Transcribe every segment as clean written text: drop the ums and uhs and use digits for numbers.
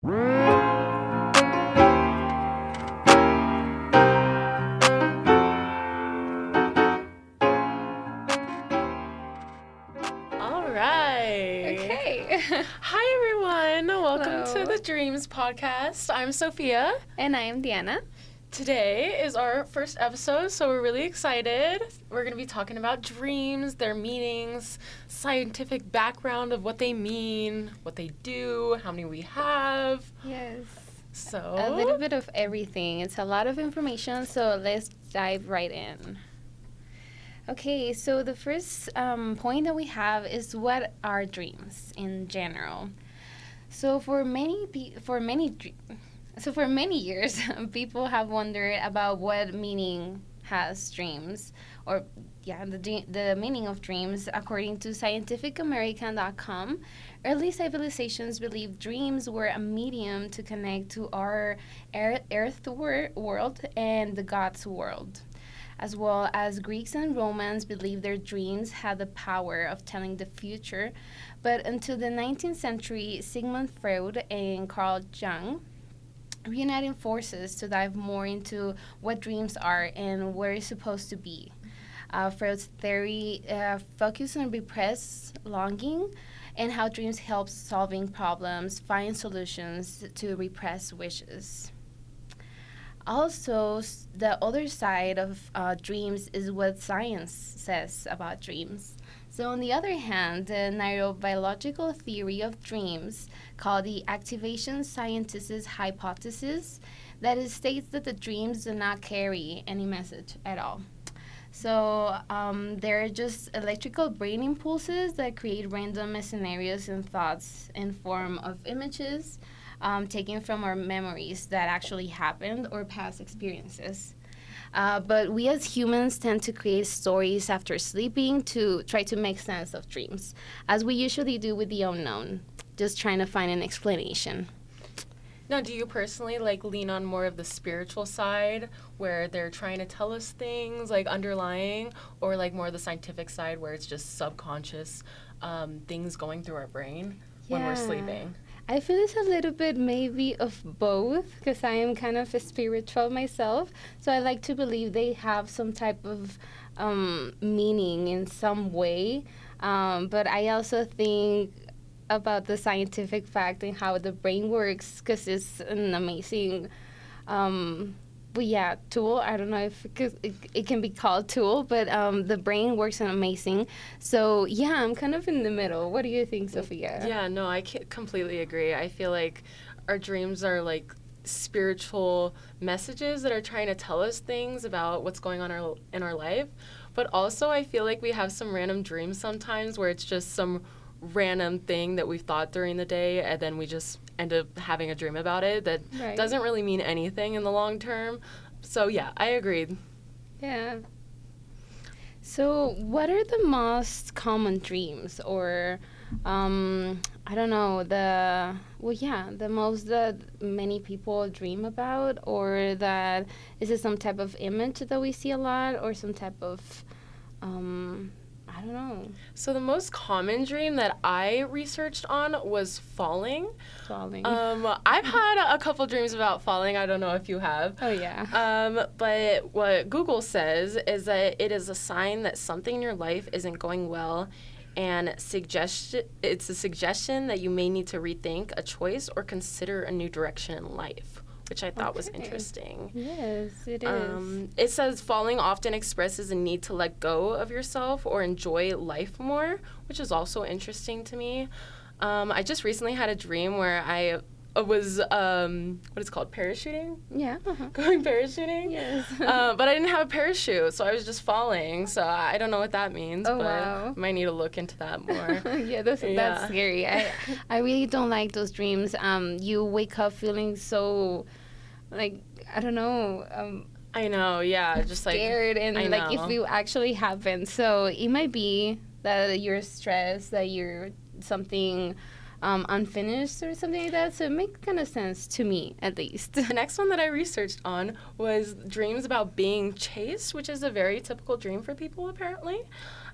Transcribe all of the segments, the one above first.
All right. Okay. Hi, everyone. Welcome Hello. to the Dreams Podcast. I'm Sophia. And I am Dianna. Today is our first episode, so we're really excited. We're going to be talking about dreams, their meanings, scientific background of what they mean, what they do, how many we have. Yes. So, A little bit of everything. It's a lot of information, so let's dive right in. Okay, so the first point that we have is what are dreams in general. So for many years, people have wondered about what meaning has dreams, or the meaning of dreams. According to scientificamerican.com, early civilizations believed dreams were a medium to connect to our earth world and the God's world. As well as Greeks and Romans believed their dreams had the power of telling the future. But until the 19th century, Sigmund Freud and Carl Jung reuniting forces to dive more into what dreams are and where it's supposed to be. Freud's theory focused on repressed longing and how dreams help solving problems, find solutions to repressed wishes. Also, the other side of dreams is what science says about dreams. So, on the other hand, the neurobiological theory of dreams, called the activation scientist's hypothesis, that it states that the dreams do not carry any message at all. So, they're just electrical brain impulses that create random scenarios and thoughts in form of images taken from our memories that actually happened or past experiences. But we as humans tend to create stories after sleeping to try to make sense of dreams, as we usually do with the unknown, just trying to find an explanation. now, do you personally lean on more of the spiritual side where they're trying to tell us things underlying, or more the scientific side where it's just subconscious things going through our brain when we're sleeping? I feel it's a little bit maybe of both because I am kind of a spiritual myself. So I like to believe they have some type of meaning in some way. But I also think about the scientific fact and how the brain works because it's an amazing tool. I don't know if it can be called tool, but the brain works amazing. So, yeah, I'm kind of in the middle. What do you think, Sophia? Yeah, no, I completely agree. I feel like our dreams are spiritual messages that are trying to tell us things about what's going on in our life. But also, I feel like we have some random dreams sometimes where it's just some random thing that we've thought during the day, and then we just end up having a dream about it that doesn't really mean anything in the long term. So yeah, I agreed. Yeah. So what are the most common dreams, or I don't know, the most that many people dream about, or that is it some type of image that we see a lot, or some type of I don't know. So the most common dream that I researched on was falling. Falling. I've had a couple dreams about falling. I don't know if you have. Oh, yeah. But what Google says is that it is a sign that something in your life isn't going well, and it's a suggestion that you may need to rethink a choice or consider a new direction in life, which I thought was interesting. Yes, it is. It says falling often expresses a need to let go of yourself or enjoy life more, which is also interesting to me. I just recently had a dream where I was, what is it called, parachuting? Yeah. Going parachuting? Yes. But I didn't have a parachute, so I was just falling. So I don't know what that means, Oh, but wow. I might need to look into that more. Yeah, that's scary. I really don't like those dreams. You wake up feeling so, I don't know. I know, yeah, just scared, and if it actually happens. So it might be that you're stressed, that you're something unfinished or something like that. So it makes kind of sense to me, at least. The next one that I researched on was dreams about being chased, which is a very typical dream for people, apparently.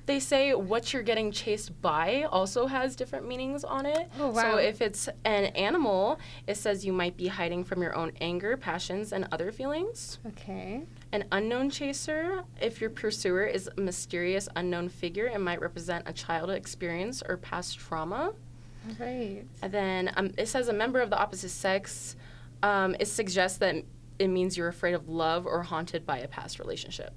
They say what you're getting chased by also has different meanings on it. Oh, wow. So if it's an animal, it says you might be hiding from your own anger, passions, and other feelings. Okay. An unknown chaser, if your pursuer is a mysterious unknown figure, it might represent a childhood experience or past trauma. Right. And then it says a member of the opposite sex, it suggests that it means you're afraid of love or haunted by a past relationship.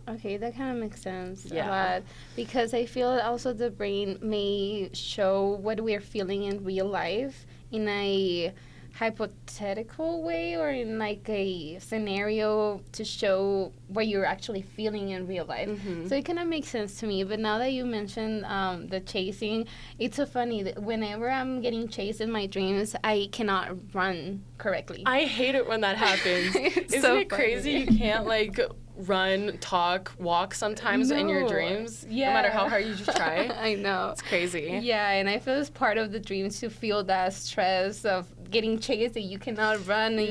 Okay, that kind of makes sense a Yeah. lot, because I feel also the brain may show what we're feeling in real life in a hypothetical way, or in like a scenario to show what you're actually feeling in real life. Mm-hmm. So it kind of makes sense to me. But now that you mentioned the chasing, it's so funny that whenever I'm getting chased in my dreams, I cannot run correctly. I hate it when that happens. It's Isn't so it crazy? funny. You can't like run, talk, walk sometimes in your No. dreams, Yeah. no matter how hard you try. I know. It's crazy. Yeah, and I feel it's part of the dreams to feel that stress of getting chased, that you cannot run and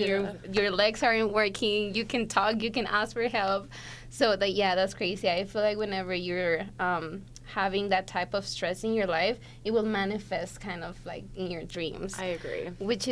your legs aren't working. You can talk, you can ask for help. So that's crazy. I feel like whenever you're having that type of stress in your life, it will manifest kind of like in your dreams. I agree. Which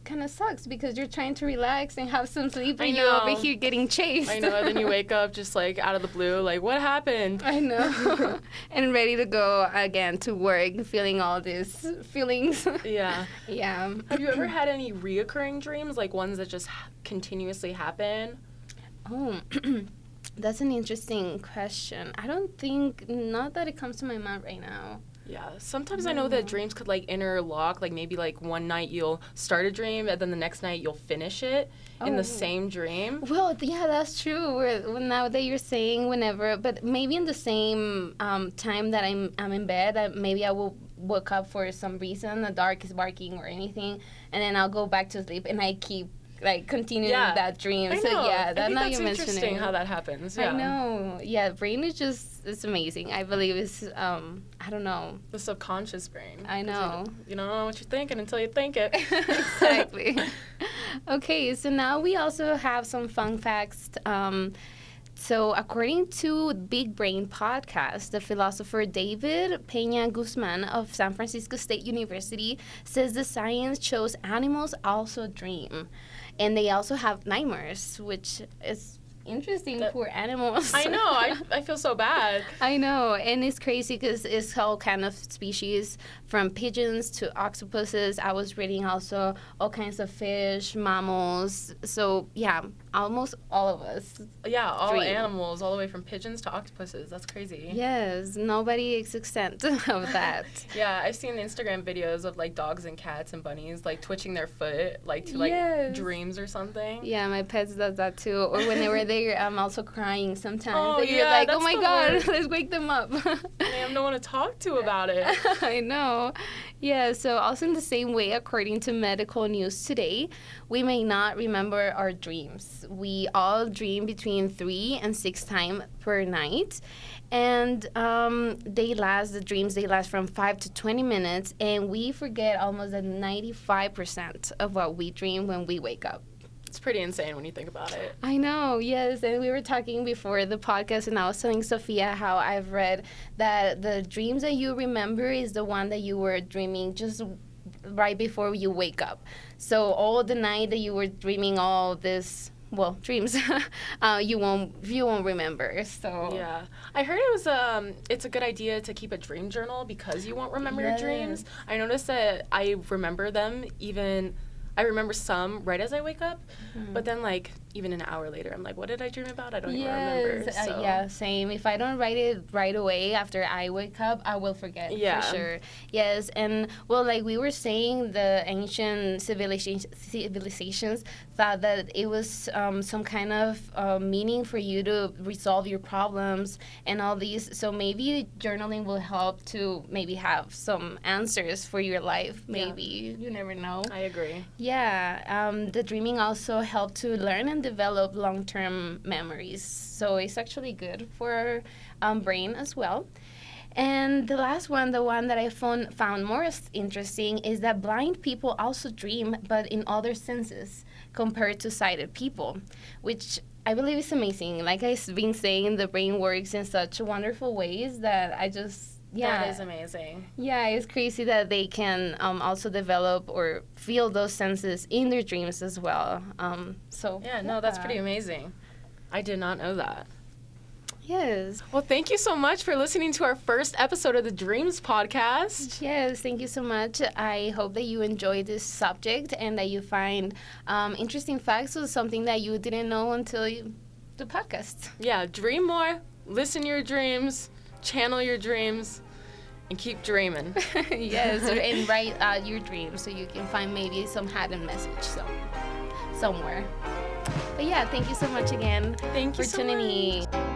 kind of sucks, because you're trying to relax and have some sleep, I and you're know. over here getting chased. I know, and then you wake up just like out of the blue, like, what happened? I know. And ready to go again to work, feeling all these feelings. Yeah. Yeah. Have you ever had any reoccurring dreams, like ones that just continuously happen? Oh, that's an interesting question. I don't think, not that it comes to my mind right now. Yeah, sometimes I know that dreams could like interlock, like maybe like one night you'll start a dream and then the next night you'll finish it in the same dream. Well, yeah, that's true. Now that you're saying whenever, but maybe in the same time that I'm in bed, maybe I will wake up for some reason, the dog is barking or anything, and then I'll go back to sleep, and I keep like continuing that dream. I know. So yeah, I think now that's you mention interesting it. how that happens. Yeah. I know. Yeah, brain is it's amazing. I believe it's I don't know. The subconscious brain. I know. You don't know what you're thinking until you think it. Exactly. Okay, so now we also have some fun facts. So according to Big Brain podcast, the philosopher David Peña Guzman of San Francisco State University says the science shows animals also dream, and they also have nightmares, which is interesting for animals. I know. I feel so bad. I know, and it's crazy because it's all kind of species, from pigeons to octopuses. I was reading also all kinds of fish, mammals. So yeah, almost all of us. Yeah, all dream. animals, all the way from pigeons to octopuses. That's crazy. Yes, nobody is exempt of that. Yeah, I've seen Instagram videos of like dogs and cats and bunnies like twitching their foot like to like Yes. dreams or something. Yeah, my pets does that too. Or when they were there, I'm also crying sometimes. Oh, And you're yeah, like, that's oh my the God, worst. let's wake them up. I have no one to talk to about it. I know. Yeah, so also in the same way, according to Medical News Today, we may not remember our dreams. We all dream between 3 and 6 times per night. And the dreams last from 5 to 20 minutes, and we forget almost 95% of what we dream when we wake up. It's pretty insane when you think about it. I know, yes. And we were talking before the podcast, and I was telling Sophia how I've read that the dreams that you remember is the one that you were dreaming just right before you wake up. So all the night that you were dreaming all this, dreams, you won't remember. So Yeah, I heard it's a good idea to keep a dream journal because you won't remember your dreams. I noticed that I remember them I remember some right as I wake up, but then like even an hour later, I'm like, what did I dream about? I don't even remember. So. Yeah, same. If I don't write it right away after I wake up, I will forget for sure. Yes, and like we were saying, the ancient civilizations thought that it was some kind of meaning for you to resolve your problems and all these. So maybe journaling will help to maybe have some answers for your life. Maybe you never know. I agree. Yeah, the dreaming also helped to learn and develop long-term memories. So it's actually good for our brain as well. And the last one, the one that I found more interesting, is that blind people also dream, but in other senses compared to sighted people, which I believe it's amazing. Like I've been saying, the brain works in such wonderful ways that I just, yeah. That is amazing. Yeah, it's crazy that they can also develop or feel those senses in their dreams as well. Yeah, no, that's pretty amazing. I did not know that. Yes. Well, thank you so much for listening to our first episode of the Dreams podcast. Yes, thank you so much. I hope that you enjoy this subject and that you find interesting facts or something that you didn't know until the podcast. Yeah, dream more, listen your dreams, channel your dreams, and keep dreaming. Yes, and write out your dreams so you can find maybe some hidden message somewhere. But yeah, thank you so much again Thank you for so tuning much. in.